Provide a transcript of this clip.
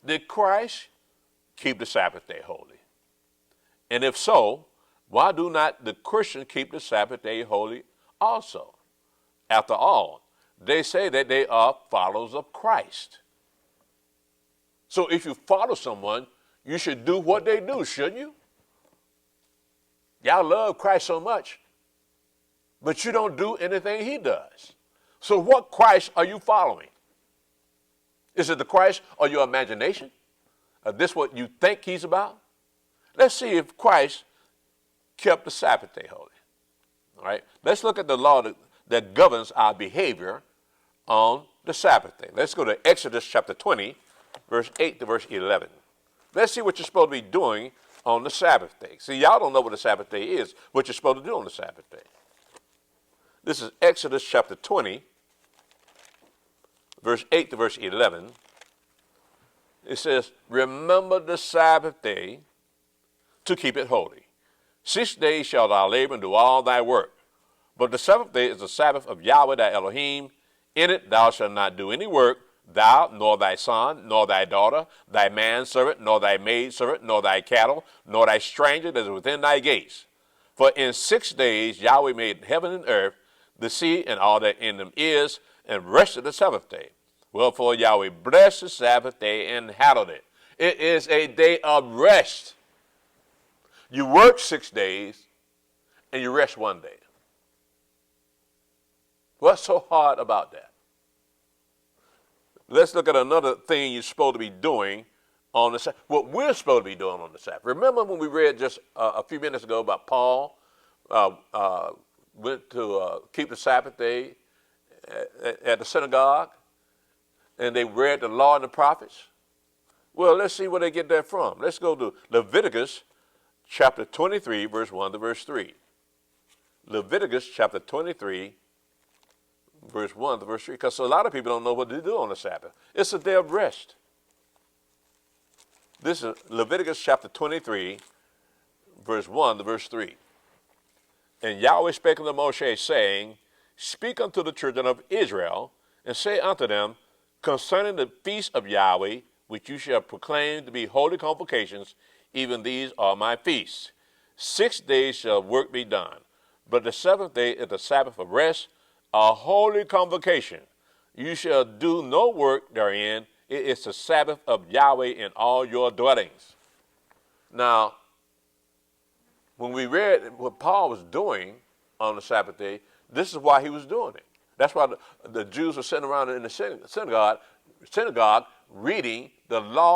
Did Christ keep the Sabbath day holy? And if so, why do not the Christians keep the Sabbath day holy also? After all, they say that they are followers of Christ. So if you follow someone, you should do what they do, shouldn't you? Y'all love Christ so much, but you don't do anything he does. So what Christ are you following? Is it the Christ or your imagination? Is this what you think he's about? Let's see if Christ kept the Sabbath day holy. All right? Let's look at the law that governs our behavior on the Sabbath day. Let's go to Exodus chapter 20, verse 8 to verse 11. Let's see what you're supposed to be doing on the Sabbath day. See, y'all don't know what the Sabbath day is, what you're supposed to do on the Sabbath day. This is Exodus chapter 20, verse 8 to verse 11. It says, remember the Sabbath day to keep it holy. 6 days shalt thou labor and do all thy work. But the seventh day is the Sabbath of Yahweh thy Elohim. In it thou shalt not do any work, thou, nor thy son, nor thy daughter, thy manservant, nor thy maidservant, nor thy cattle, nor thy stranger that is within thy gates. For in 6 days Yahweh made heaven and earth, the sea and all that in them is, and rested the seventh day. Wherefore Yahweh blessed the Sabbath day and hallowed it. It is a day of rest. You work 6 days and you rest 1 day. What's so hard about that? Let's look at another thing you're supposed to be doing on the Sabbath. What we're supposed to be doing on the Sabbath. Remember when we read just a few minutes ago about Paul went to keep the Sabbath day at the synagogue, and they read the law and the prophets? Well, let's see where they get that from. Let's go to Leviticus chapter 23, verse 1 to verse 3. Leviticus chapter 23, verse 1 to verse 3, because a lot of people don't know what to do on the Sabbath. It's a day of rest. This is Leviticus chapter 23, verse 1 to verse 3. And Yahweh spake unto Moshe, saying, speak unto the children of Israel, and say unto them, concerning the feast of Yahweh, which you shall proclaim to be holy convocations, even these are my feasts. 6 days shall work be done, but the seventh day is the Sabbath of rest, a holy convocation. You shall do no work therein. It is the Sabbath of Yahweh in all your dwellings. Now, when we read what Paul was doing on the Sabbath day, this is why he was doing it. That's why the Jews were sitting around in the synagogue reading the law